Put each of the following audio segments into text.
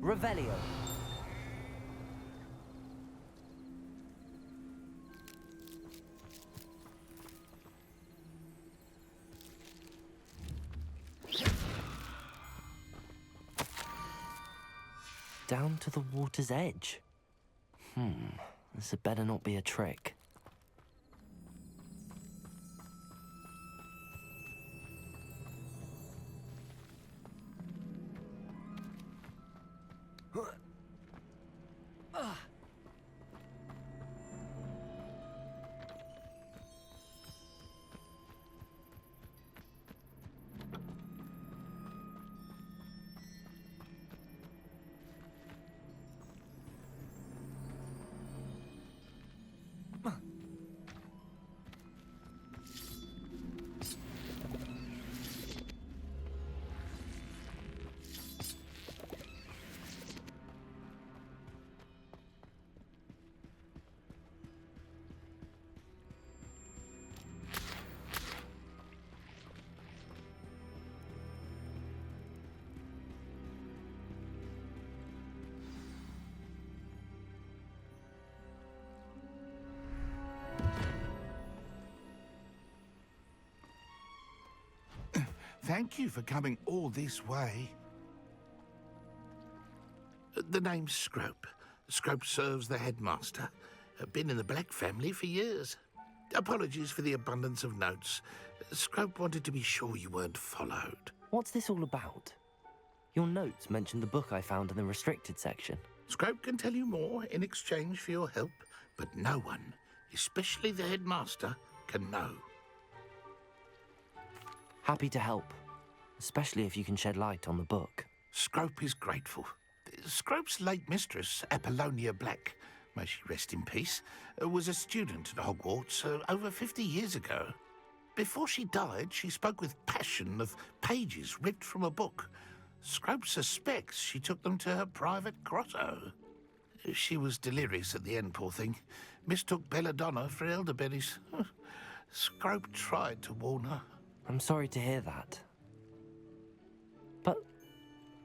Revelio. Down to the water's edge. This had better not be a trick. Thank you for coming all this way. The name's Scrope. Scrope serves the headmaster. Been in the Black family for years. Apologies for the abundance of notes. Scrope wanted to be sure you weren't followed. What's this all about? Your notes mentioned the book I found in the restricted section. Scrope can tell you more in exchange for your help, but no one, especially the headmaster, can know. Happy to help, especially if you can shed light on the book. Scrope is grateful. Scrope's late mistress, Apollonia Black, may she rest in peace, was a student at Hogwarts over 50 years ago. Before she died, she spoke with passion of pages ripped from a book. Scrope suspects she took them to her private grotto. She was delirious at the end, poor thing. Mistook belladonna for elderberries. Scrope tried to warn her. I'm sorry to hear that. But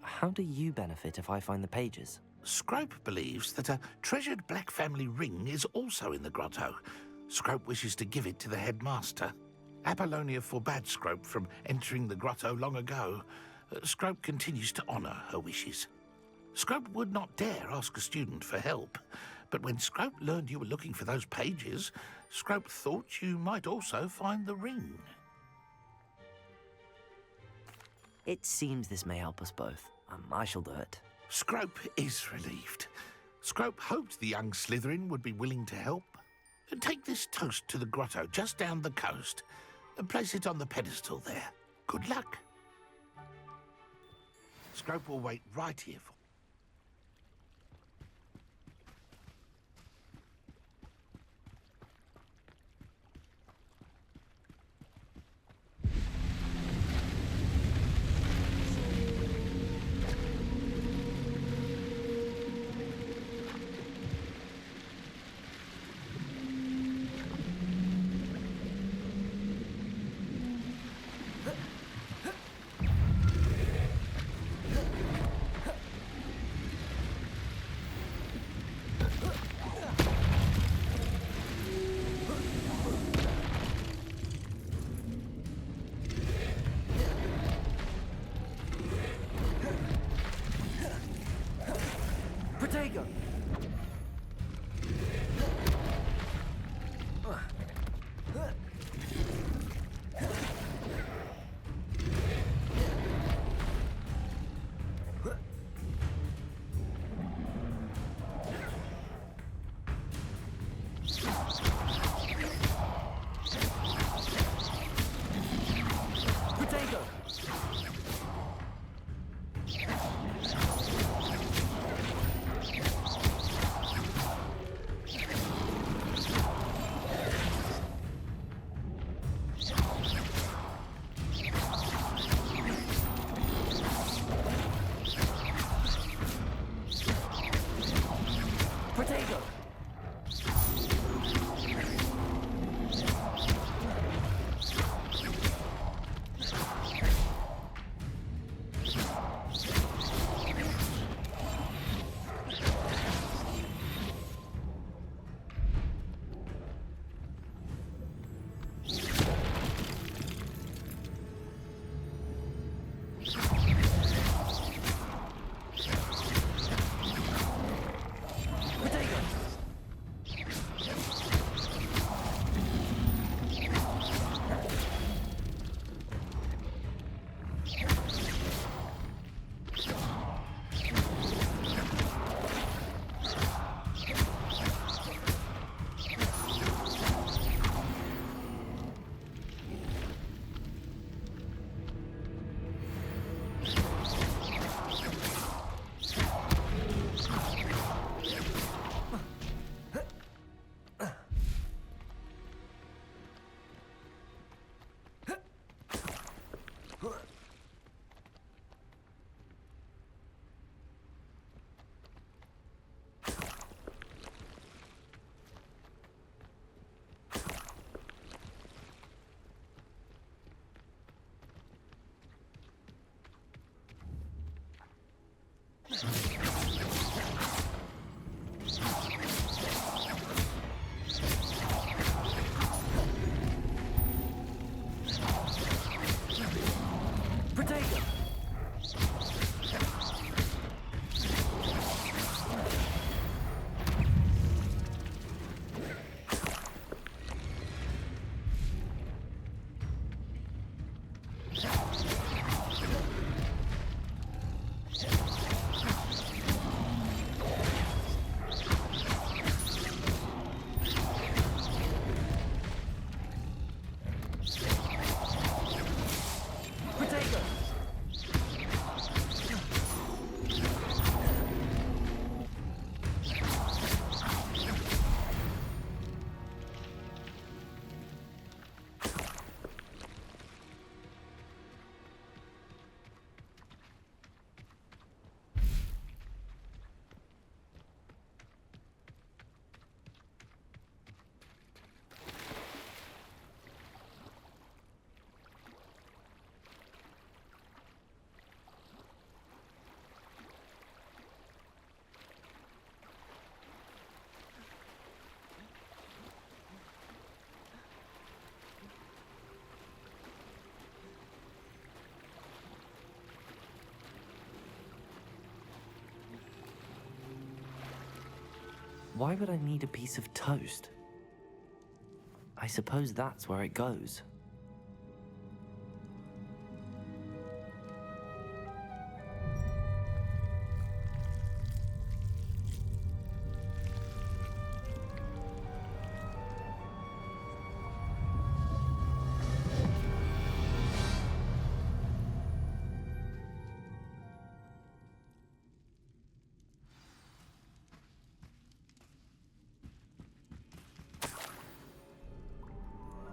how do you benefit if I find the pages? Scrope believes that a treasured Black family ring is also in the grotto. Scrope wishes to give it to the headmaster. Apollonia forbade Scrope from entering the grotto long ago. Scrope continues to honour her wishes. Scrope would not dare ask a student for help, but when Scrope learned you were looking for those pages, Scrope thought you might also find the ring. It seems this may help us both. I shall do it. Scrope is relieved. Scrope hoped the young Slytherin would be willing to help. Take this toast to the grotto just down the coast and place it on the pedestal there. Good luck. Scrope will wait right here for... Why would I need a piece of toast? I suppose that's where it goes.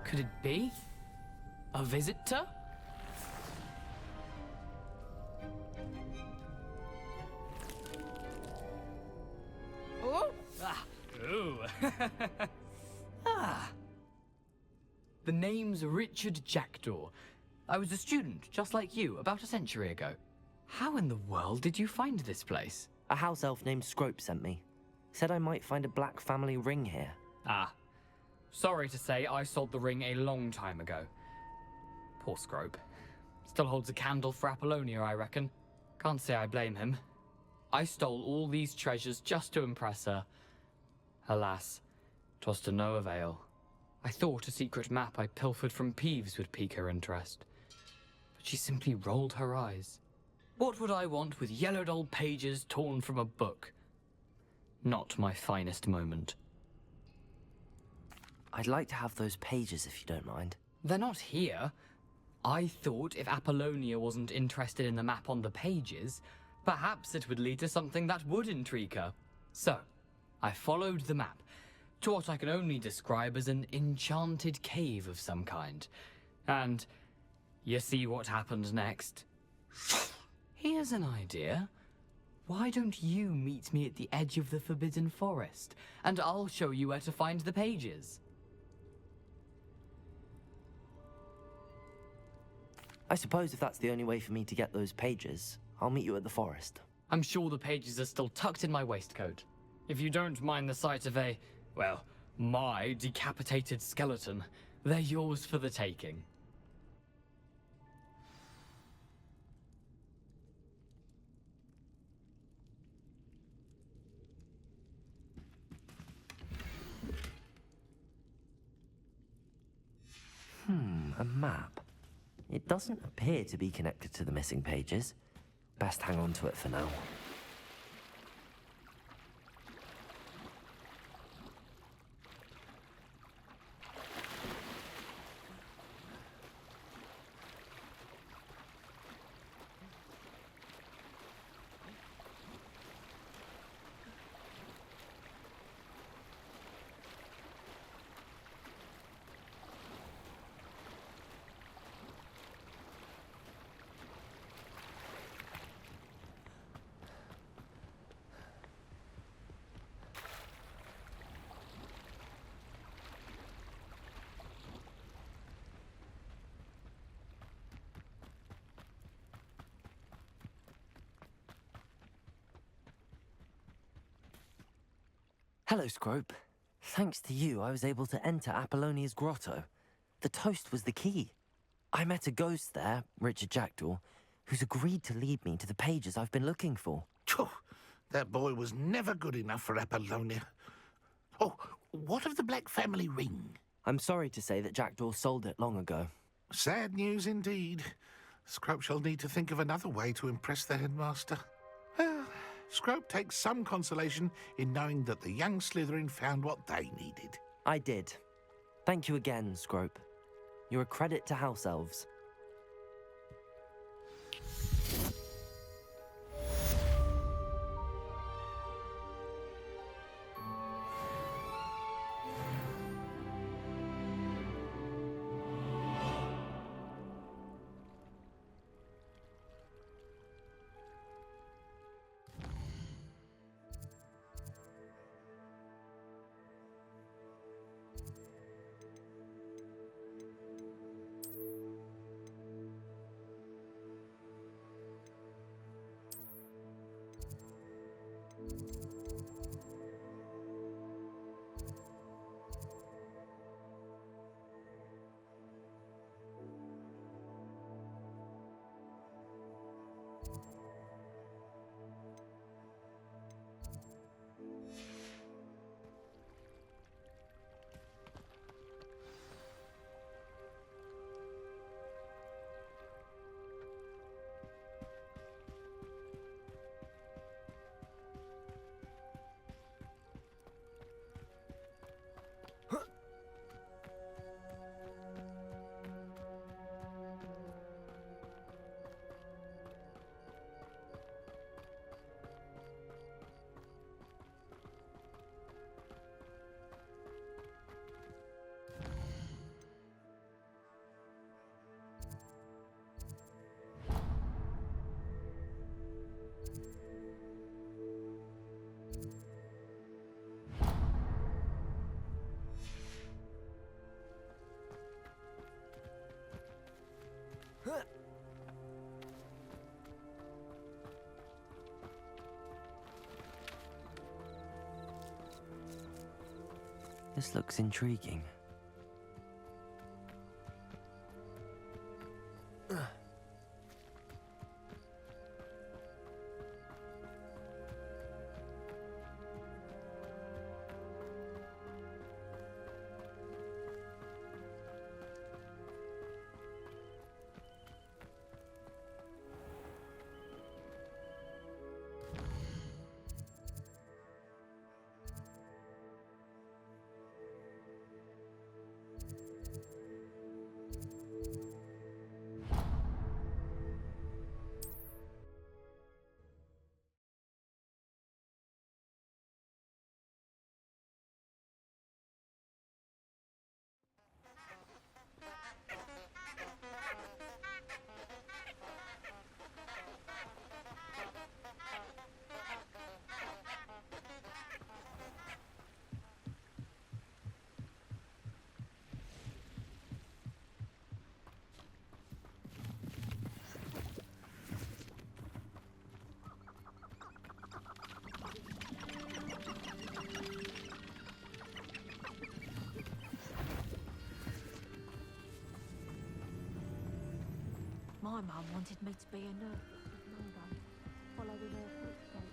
Could it be? A visitor? Oh! Ah! Ooh! Ah! The name's Richard Jackdaw. I was a student, just like you, about a century ago. How in the world did you find this place? A house elf named Scrope sent me. Said I might find a black family ring here. Ah. Sorry to say, I sold the ring a long time ago. Poor Scrope. Still holds a candle for Apollonia, I reckon. Can't say I blame him. I stole all these treasures just to impress her. Alas, 'twas to no avail. I thought a secret map I pilfered from Peeves would pique her interest. But she simply rolled her eyes. What would I want with yellowed old pages torn from a book? Not my finest moment. I'd like to have those pages if you don't mind. They're not here. I thought if Apollonia wasn't interested in the map on the pages, perhaps it would lead to something that would intrigue her. So, I followed the map to what I can only describe as an enchanted cave of some kind. And you see what happened next? Here's an idea. Why don't you meet me at the edge of the Forbidden Forest, and I'll show you where to find the pages? I suppose if that's the only way for me to get those pages, I'll meet you at the forest. I'm sure the pages are still tucked in my waistcoat. If you don't mind the sight of a, well, my decapitated skeleton, they're yours for the taking. A map. It doesn't appear to be connected to the missing pages. Best hang on to it for now. Hello, Scrope. Thanks to you, I was able to enter Apollonia's grotto. The toast was the key. I met a ghost there, Richard Jackdaw, who's agreed to lead me to the pages I've been looking for. Phew, that boy was never good enough for Apollonia. Oh, what of the Black family ring? I'm sorry to say that Jackdaw sold it long ago. Sad news indeed. Scrope shall need to think of another way to impress the headmaster. Well, Scrope takes some consolation in knowing that the young Slytherin found what they needed. I did. Thank you again, Scrope. You're a credit to House Elves. This looks intriguing. My mum wanted me to be a nurse at Monday, following her footsteps.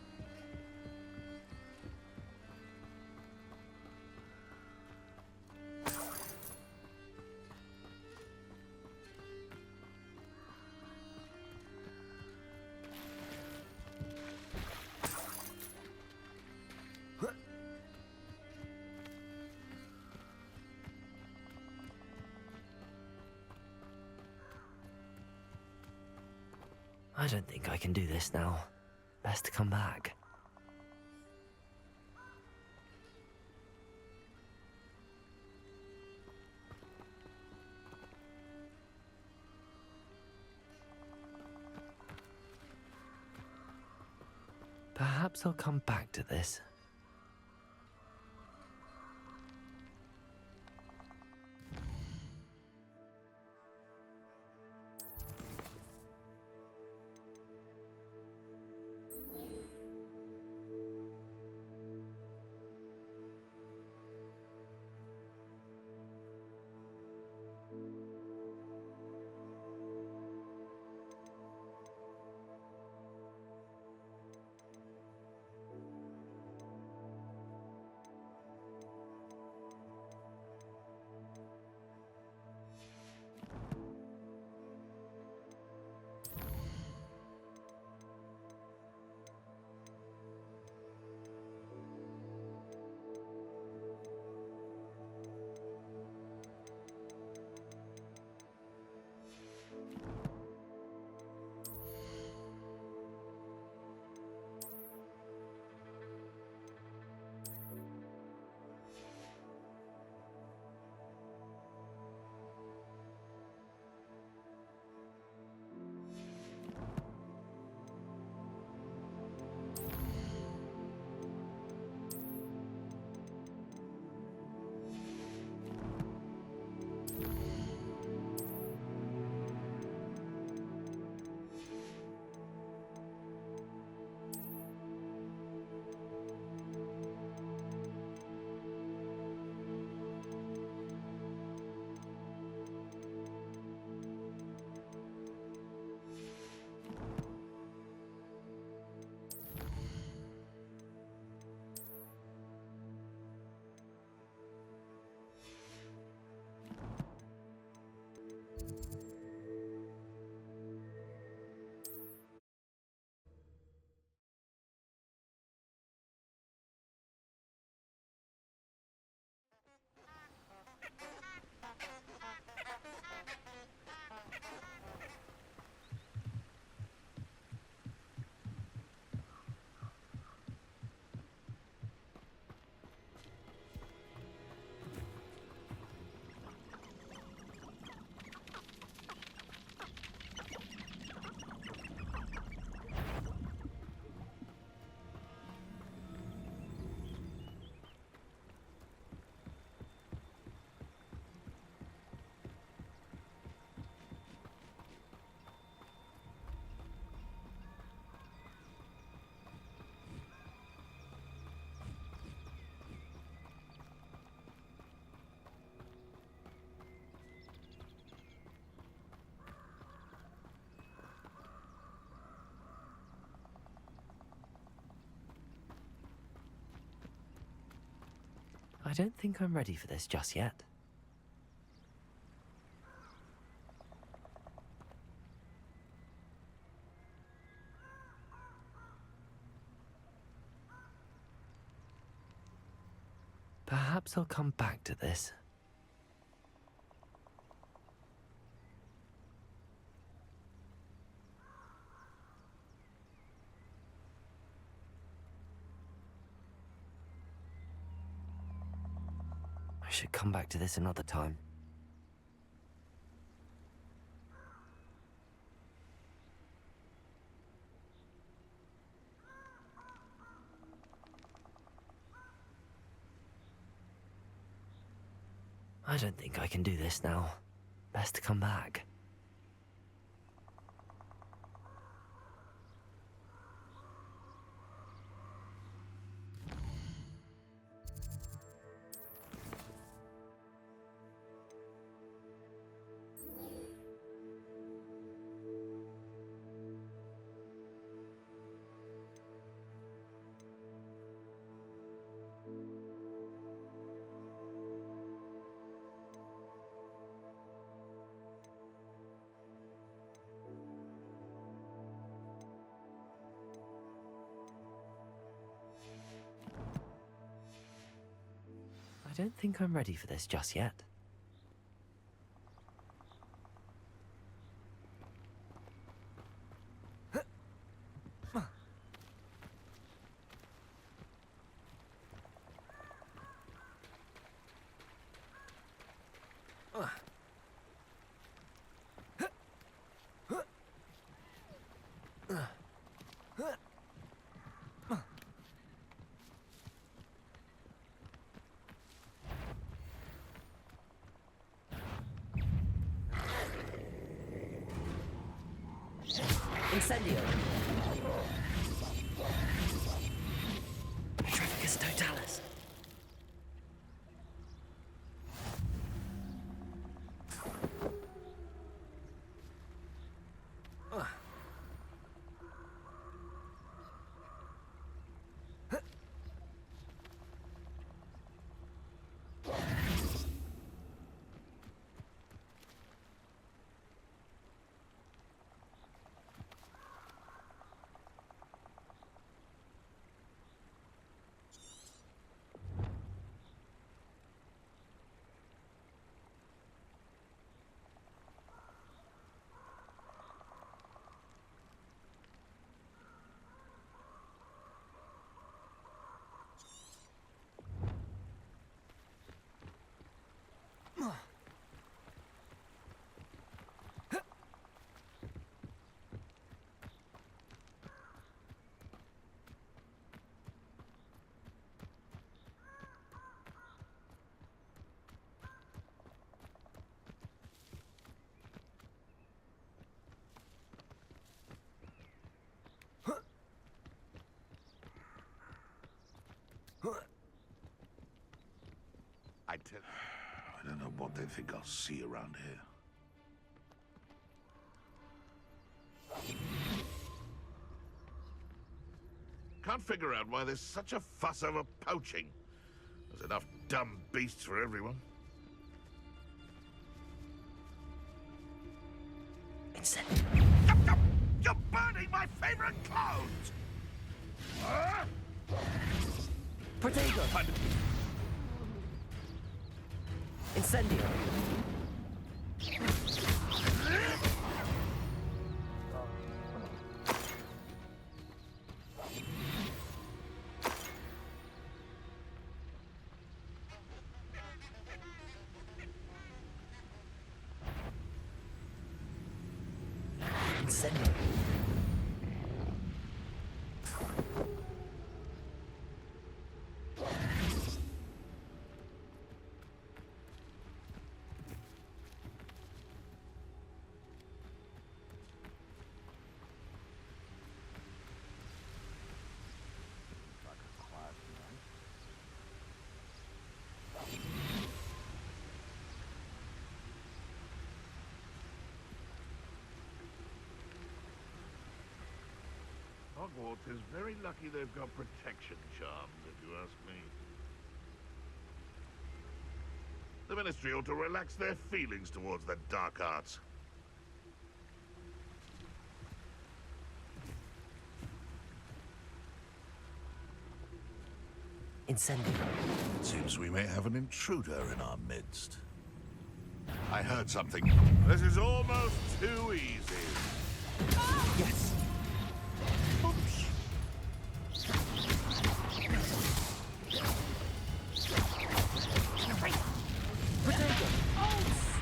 I don't think I can do this now. Best to come back. Perhaps I'll come back to this. don't think I'm ready for this just yet. Perhaps I'll come back to this. I should come back to this another time. I don't think I can do this now. Best to come back. I don't think I'm ready for this just yet. Incendio! Petrificus totalis! I don't know what they think I'll see around here. Can't figure out why there's such a fuss over poaching. There's enough dumb beasts for everyone. You're burning my favorite clothes! Protego! Incendio! Incendio! Hogwarts is very lucky they've got protection charms, if you ask me. The Ministry ought to relax their feelings towards the dark arts. Incendio. It seems we may have an intruder in our midst. I heard something. This is almost too easy. Yes. Oh,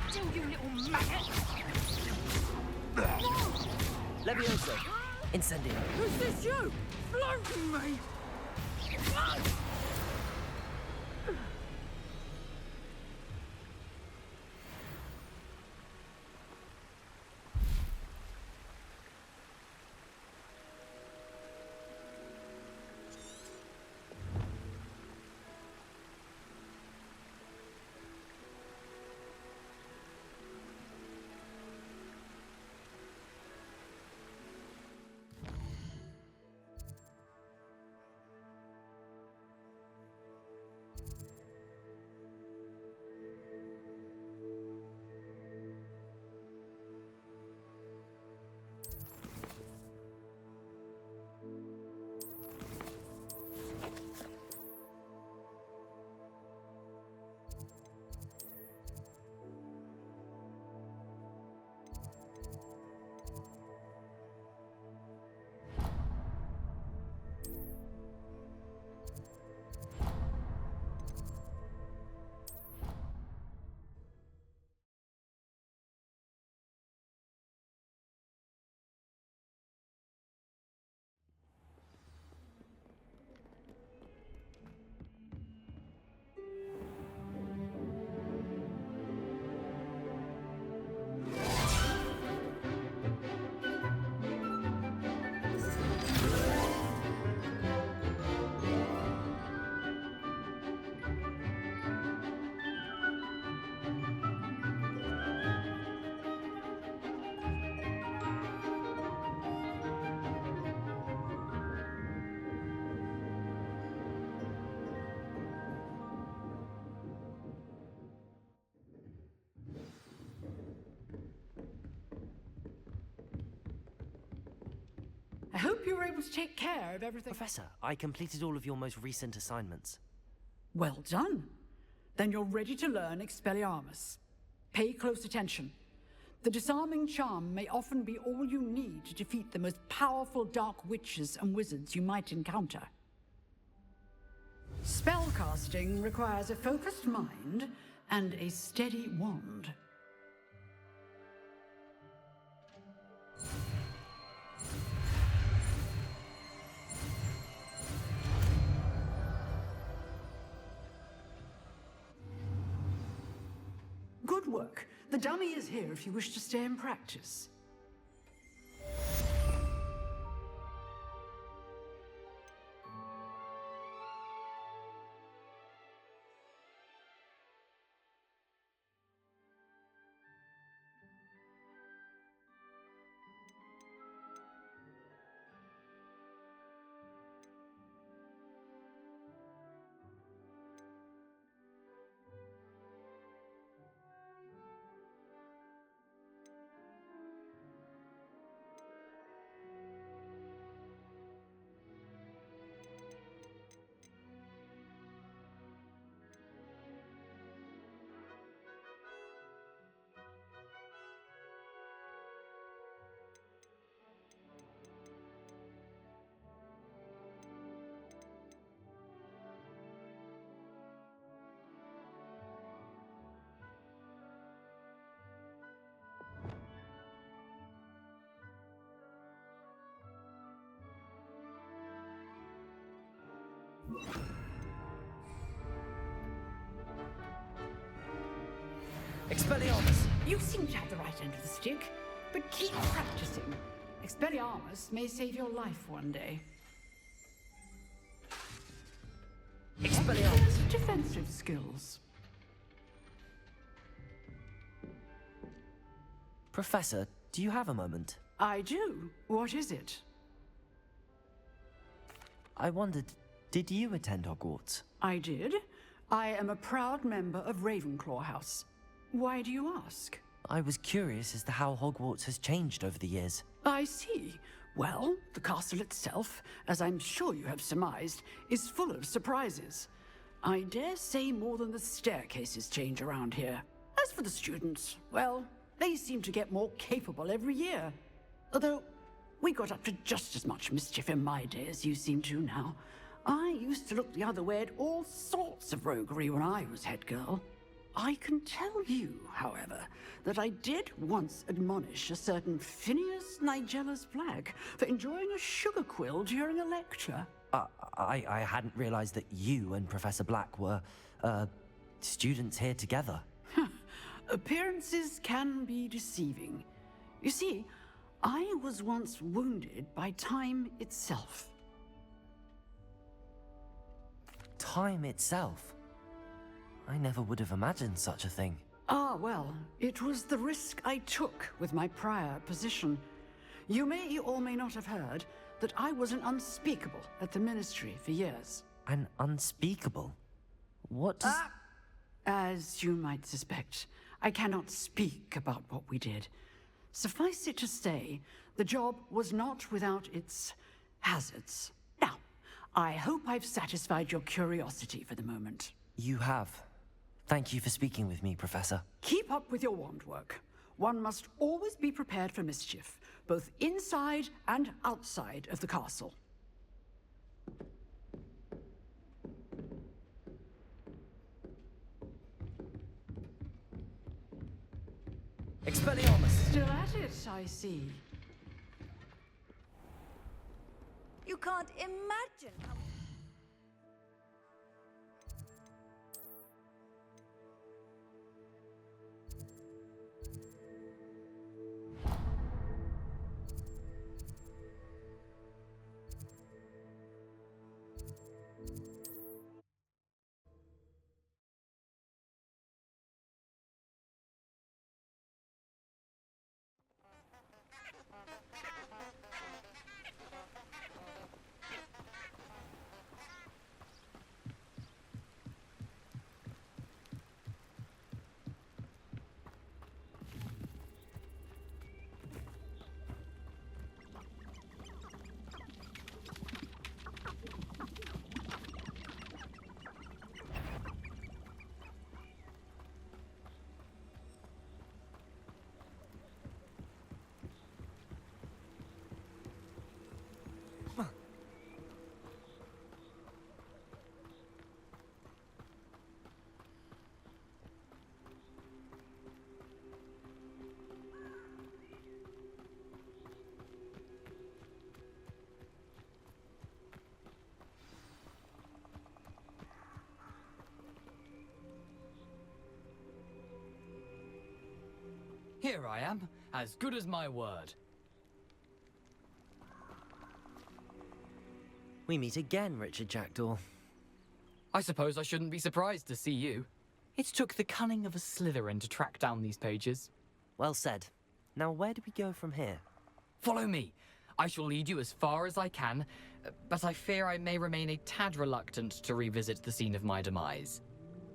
still, you little maggot! Levioso. Incendio. Who's this, you? Floating me! I hope you were able to take care of everything. Professor, I completed all of your most recent assignments. Well done. Then you're ready to learn Expelliarmus. Pay close attention. The Disarming Charm may often be all you need to defeat the most powerful dark witches and wizards you might encounter. Spellcasting requires a focused mind and a steady wand. Good work. The dummy is here if you wish to stay and practice. Expelliarmus! You seem to have the right end of the stick, but keep practicing. Expelliarmus may save your life one day. Expelliarmus! Defensive skills. Professor, do you have a moment? I do. What is it? I wondered, did you attend Hogwarts? I did. I am a proud member of Ravenclaw House. Why do you ask? I was curious as to how Hogwarts has changed over the years. I see. Well, the castle itself, as I'm sure you have surmised, is full of surprises. I dare say more than the staircases change around here. As for the students, well, they seem to get more capable every year. Although, we got up to just as much mischief in my day as you seem to now. I used to look the other way at all sorts of roguery when I was head girl. I can tell you, however, that I did once admonish a certain Phineas Nigella's Black for enjoying a sugar quill during a lecture. I hadn't realized that you and Professor Black were, students here together. Appearances can be deceiving. You see, I was once wounded by time itself. Time itself? I never would have imagined such a thing. Ah, well, it was the risk I took with my prior position. You may or may not have heard that I was an unspeakable at the Ministry for years. An unspeakable? What does... As you might suspect, I cannot speak about what we did. Suffice it to say, the job was not without its hazards. Now, I hope I've satisfied your curiosity for the moment. You have. Thank you for speaking with me, Professor. Keep up with your wand work. One must always be prepared for mischief, both inside and outside of the castle. Expelliarmus! Still at it, I see. You can't imagine how... Here I am, as good as my word. We meet again, Richard Jackdaw. I suppose I shouldn't be surprised to see you. It took the cunning of a Slytherin to track down these pages. Well said. Now where do we go from here? Follow me. I shall lead you as far as I can, but I fear I may remain a tad reluctant to revisit the scene of my demise.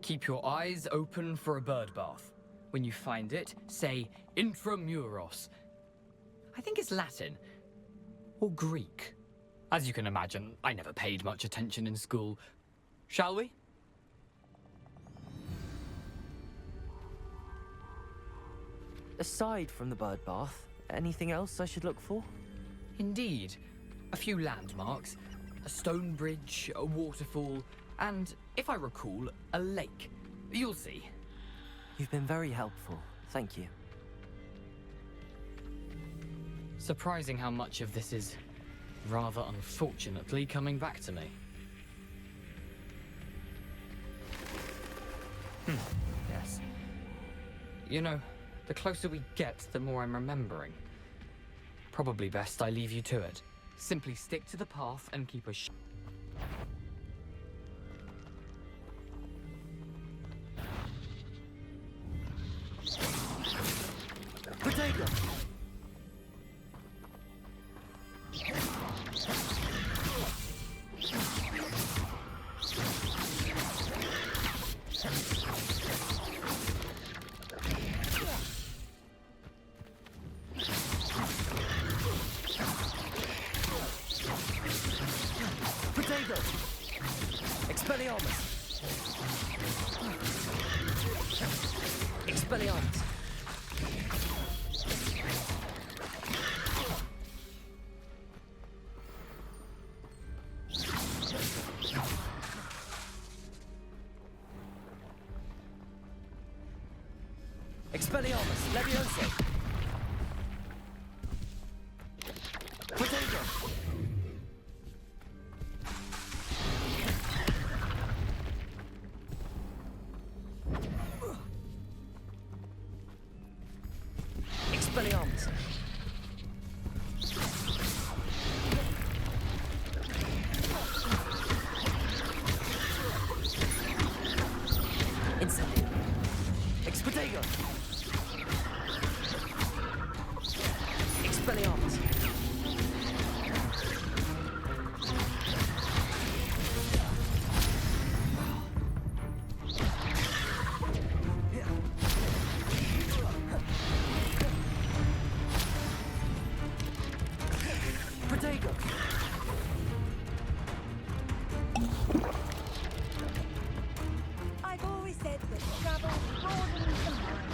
Keep your eyes open for a bird bath. When you find it, say intramuros. I think it's Latin. Or Greek. As you can imagine, I never paid much attention in school. Shall we? Aside from the bird bath, anything else I should look for? Indeed. A few landmarks. A stone bridge, a waterfall, and, if I recall, a lake. You'll see. You've been very helpful. Thank you. Surprising how much of this is, rather unfortunately, coming back to me. Yes. You know, the closer we get, the more I'm remembering. Probably best I leave you to it. Simply stick to the path and keep a Potato! Protego! Expelliarmus! Expelliarmus! Expelliarmus! Levioso! Protego! Expelliarmus! Incendio! Expotego! Expelliarmus! Protego! I've always said that travel broadens the mind.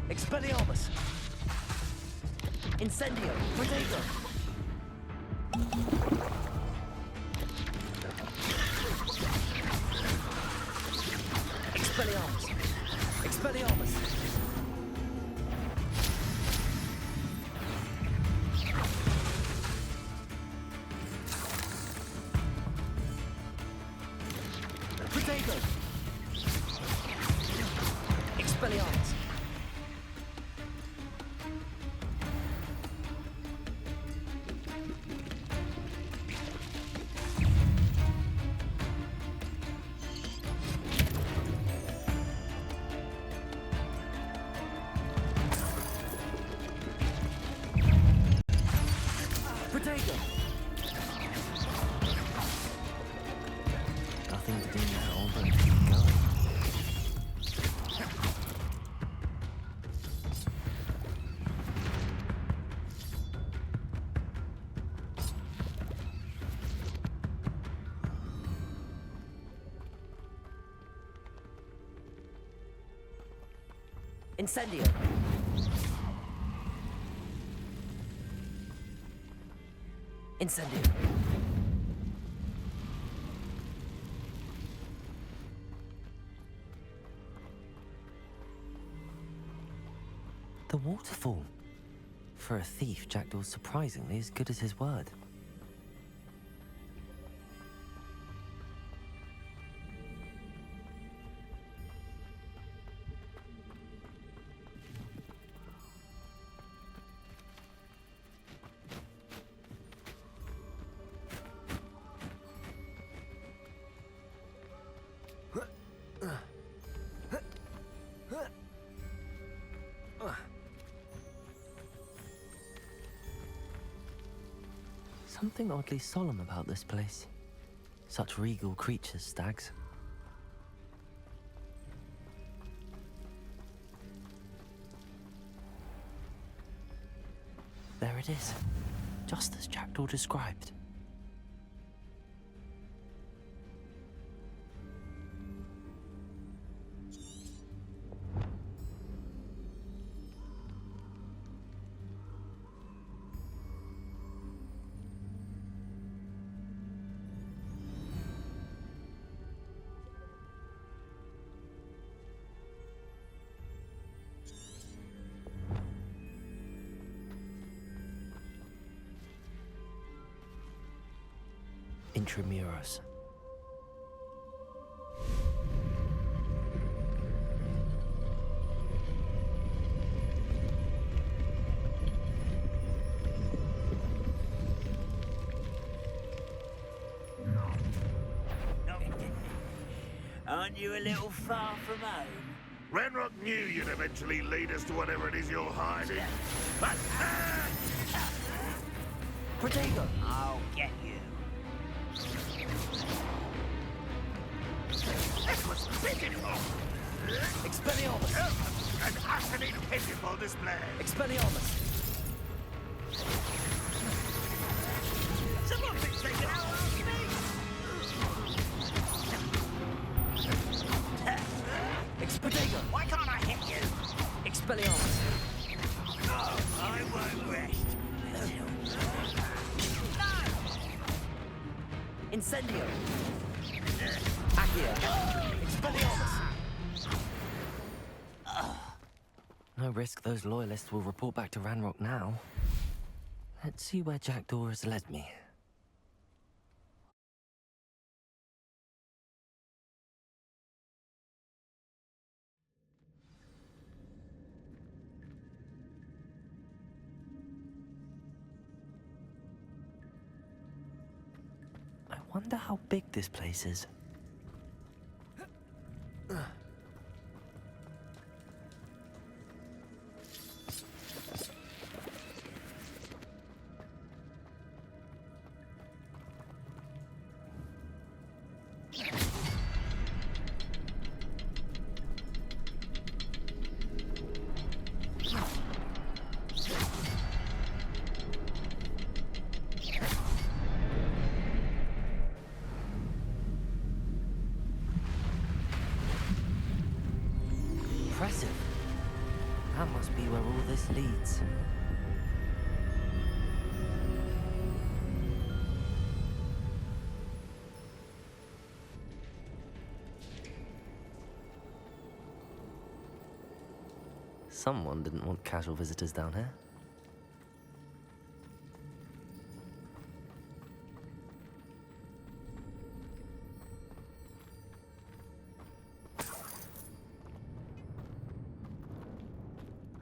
Expelliarmus! Incendio! Protego! Expelliarmus! Expelliarmus! Protego! Expelliarmus! Protego! Nothing to do now but keep going. Incendio! Incendio! The waterfall. For a thief, Jackdaw's surprisingly as good as his word. Something oddly solemn about this place. Such regal creatures, stags. There it is, just as Jackdaw described. Intramuros. Aren't you a little far from home? Renrock knew you'd eventually lead us to whatever it is you're hiding. Protego! I'll get you. That was pitiful! Expelliarmus! An utterly pitiful display. Expelliarmus! Someone's been taken out last week! Expedego! Why can't I hit you? Expelliarmus! Oh, I won't rest. Incendio! Accio! Expelliarmus! No risk those loyalists will report back to Ranrock now. Let's see where Jackdaw has led me. I wonder how big this place is. Impressive. That must be where all this leads. Someone didn't want casual visitors down here.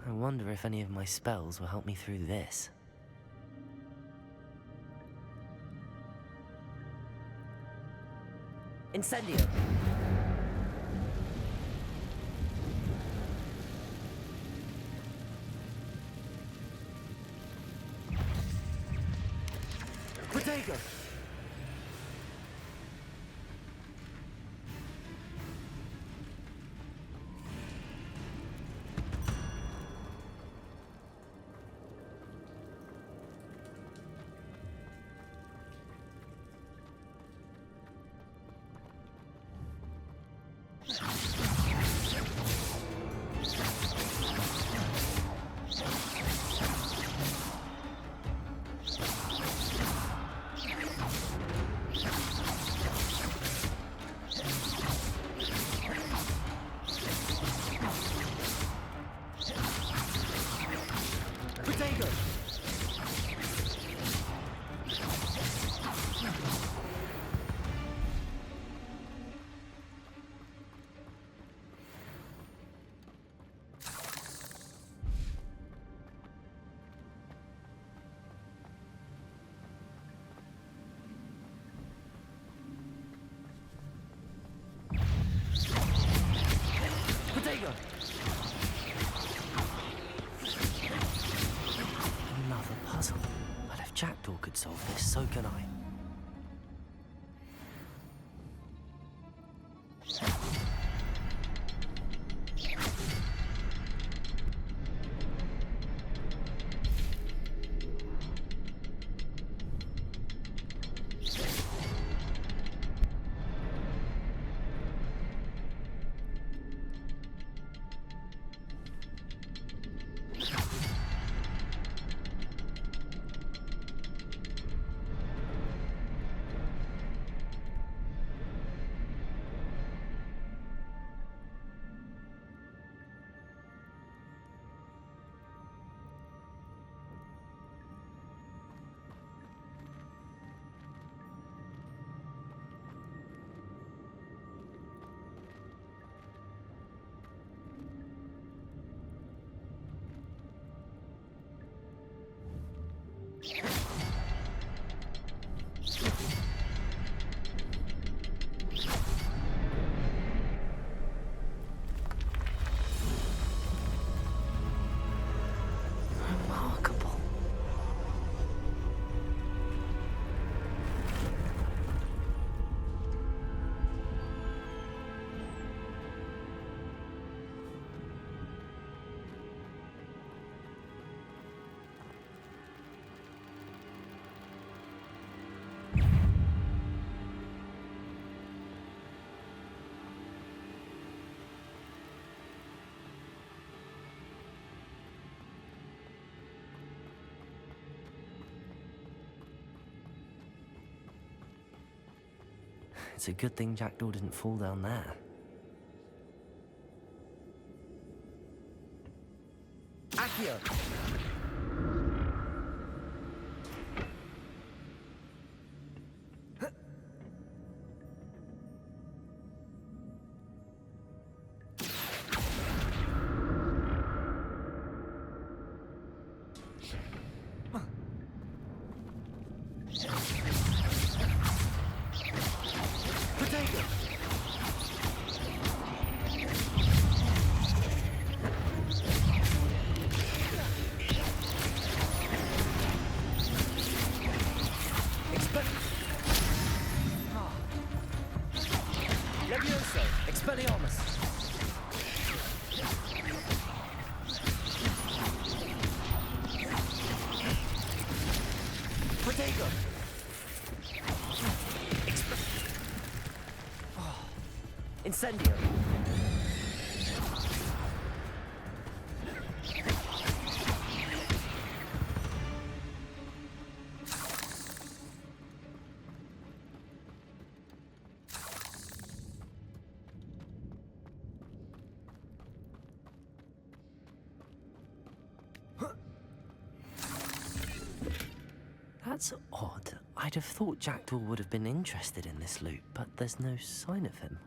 I wonder if any of my spells will help me through this. Incendio! Protego! Protego! Protego! Another puzzle. But if Jackdaw could solve this, so can I. It's a good thing Jackdaw didn't fall down there. Accio! Expelliarmus! Protego! Incendio! That's odd. I'd have thought Jackdaw would have been interested in this loot, but there's no sign of him.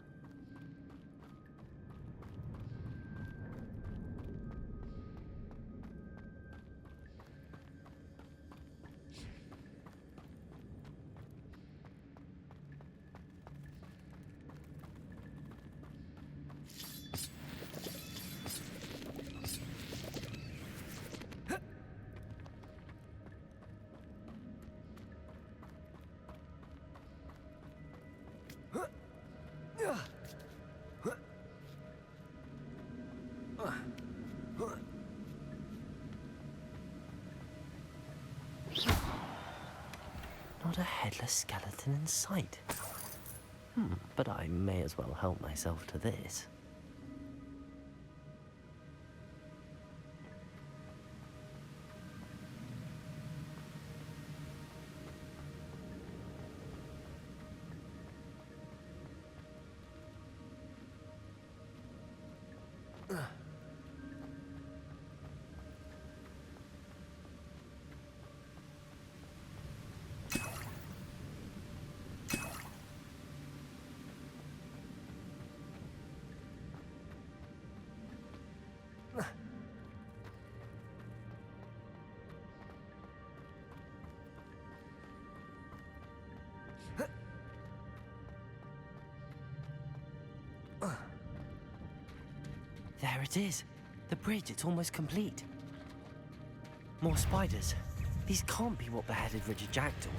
Not a headless skeleton in sight. But I may as well help myself to this. There it is. The bridge, it's almost complete. More spiders. These can't be what beheaded Richard Jackdaw.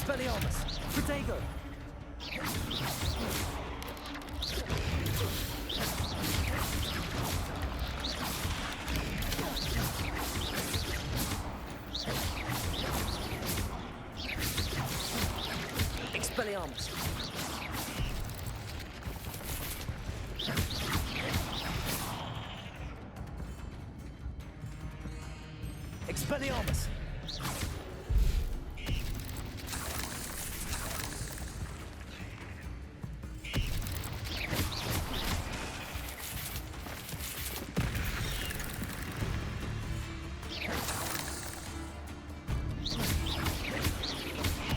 Expelliarmus! Protego! Expelliarmus! Expelliarmus!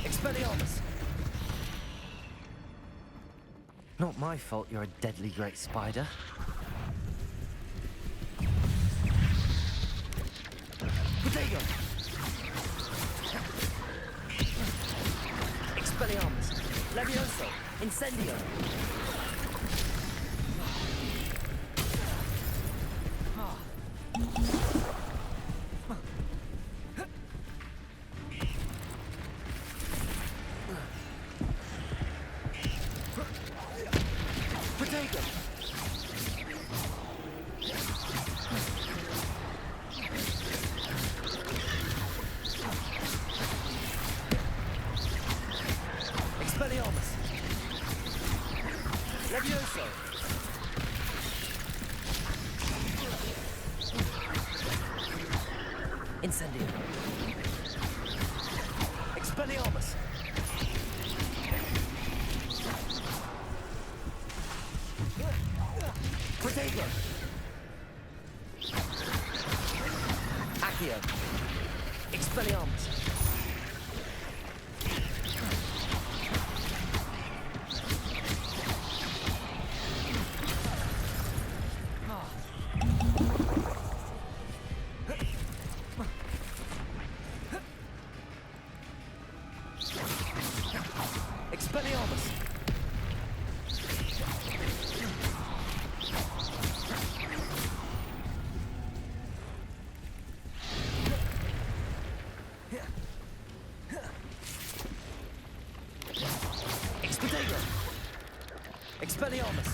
Expelliarmus! Not my fault you're a deadly great spider. Protego! Expelliarmus! Levioso! Incendio! Levioso! Incendio! Expelliarmus! Protego! Accio! Expelliarmus! Expelliarmus! Expedego! Expelliarmus!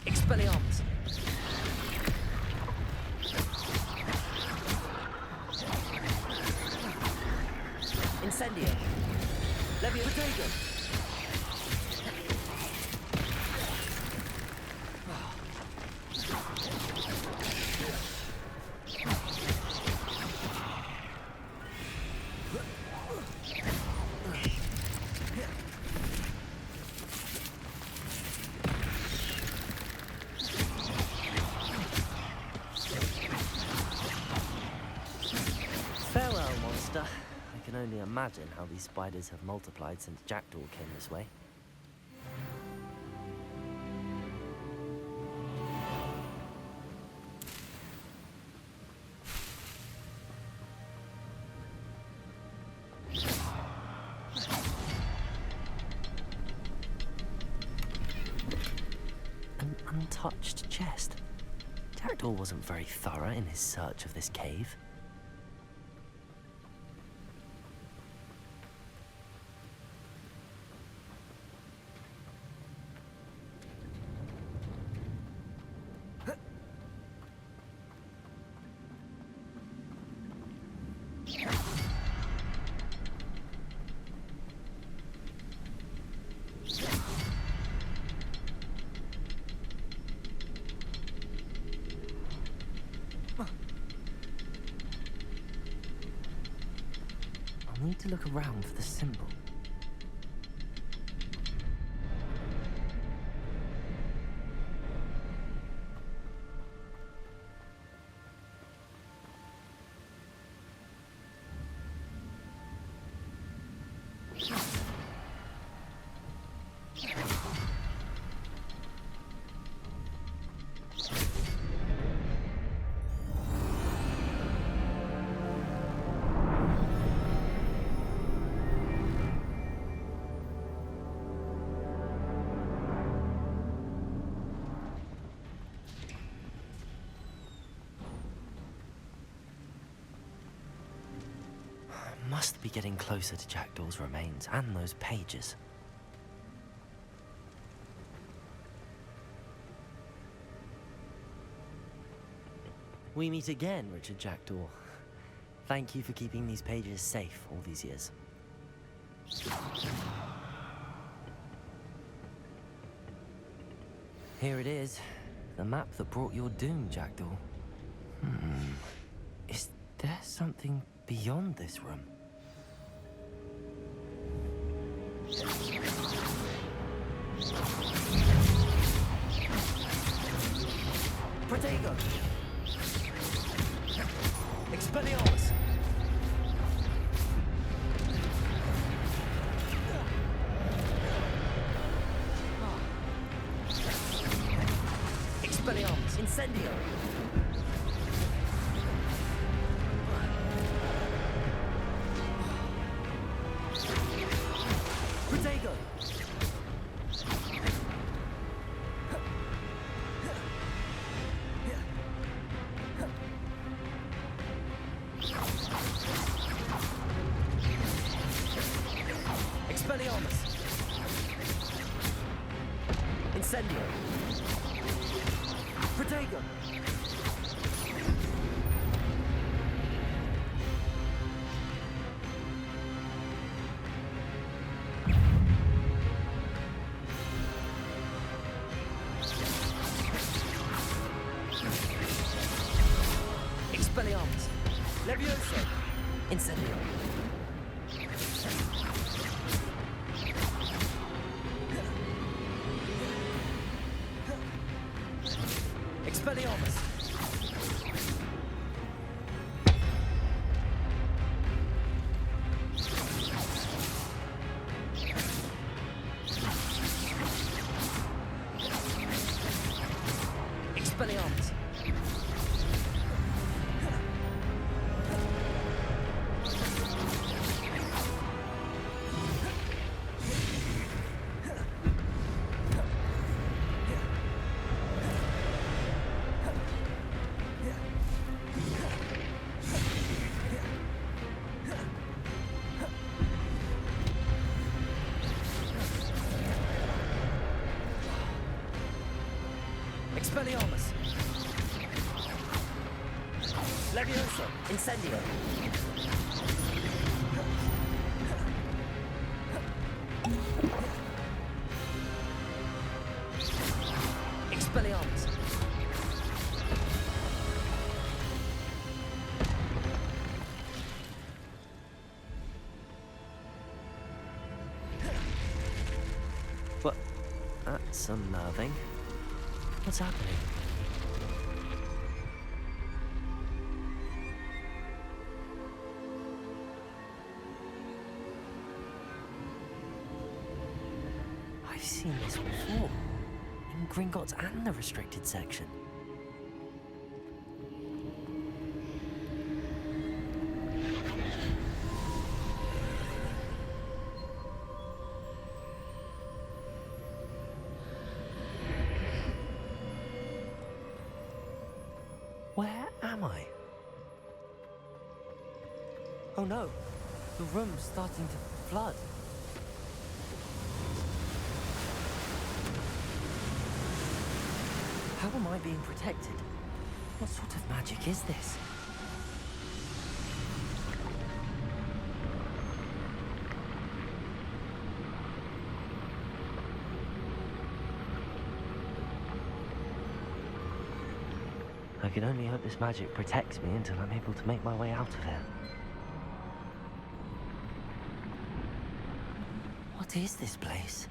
Expelliarmus! Incendio! Levioso! Farewell, monster. I can only imagine how these spiders have multiplied since Jackdaw came this way. An untouched chest. Jackdaw wasn't very thorough in his search of this cave. I'll need to look around for the symbol. Must be getting closer to Jackdaw's remains and those pages. We meet again, Richard Jackdaw. Thank you for keeping these pages safe all these years. Here it is, the map that brought your doom, Jackdaw. Is there something beyond this room? Protego! Expelliarmus! Expelliarmus! Incendio! Protego! Expelliarmus! Incendio! Protego! Expelliarmus! Levioso! Incendio! Expelliarmus! Expelliarmus! Expelliarmus! Levioso! Incendio! Expelliarmus! What? That's unnerving. What's happening? I've seen this before. In Gringotts and the restricted section. Where am I? Oh no, the room's starting to flood. How am I being protected? What sort of magic is this? I can only hope this magic protects me until I'm able to make my way out of here. What is this place?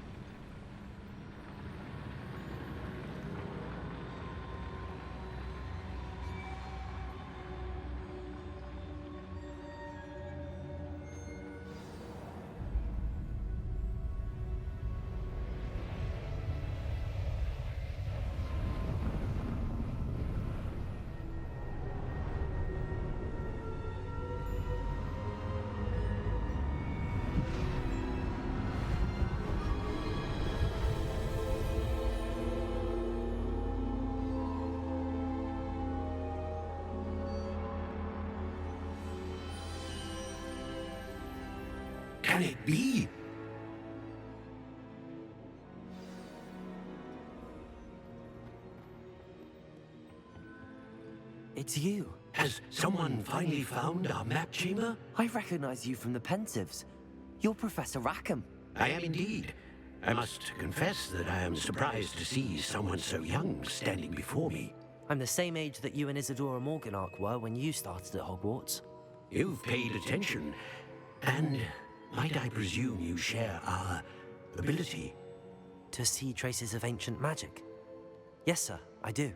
Can it be? It's you. Has someone finally found our map chamber? I recognize you from the Pensives. You're Professor Rackham. I am indeed. I must confess that I am surprised to see someone so young standing before me. I'm the same age that you and Isadora Morganach were when you started at Hogwarts. You've paid attention, and might I presume you share our ability? To see traces of ancient magic? Yes, sir, I do.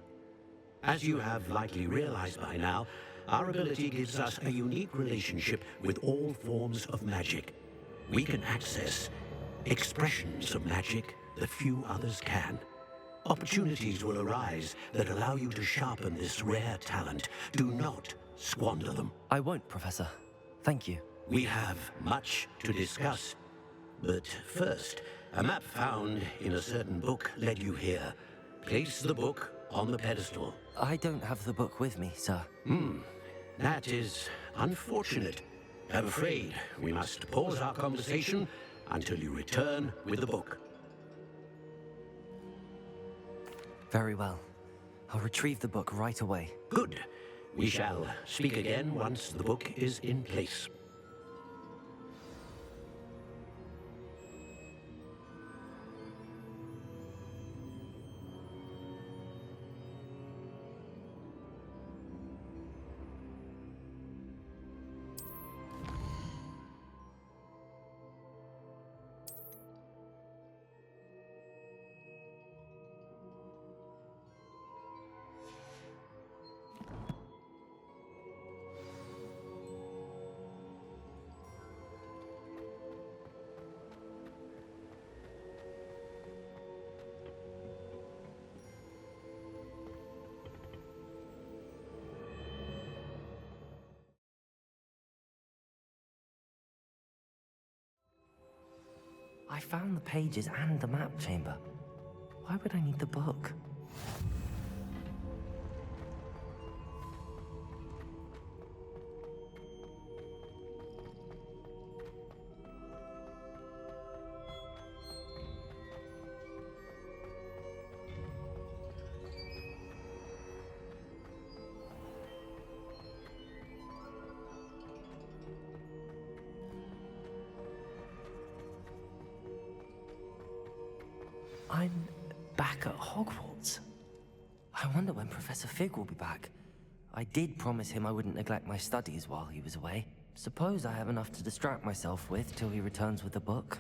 As you have likely realized by now, our ability gives us a unique relationship with all forms of magic. We can access expressions of magic that few others can. Opportunities will arise that allow you to sharpen this rare talent. Do not squander them. I won't, Professor. Thank you. We have much to discuss. But first, a map found in a certain book led you here. Place the book on the pedestal. I don't have the book with me, sir. That is unfortunate. I'm afraid we must pause our conversation until you return with the book. Very well. I'll retrieve the book right away. Good. We shall speak again once the book is in place. I found the pages and the map chamber. Why would I need the book? I'm back at Hogwarts. I wonder when Professor Fig will be back. I did promise him I wouldn't neglect my studies while he was away. Suppose I have enough to distract myself with till he returns with the book.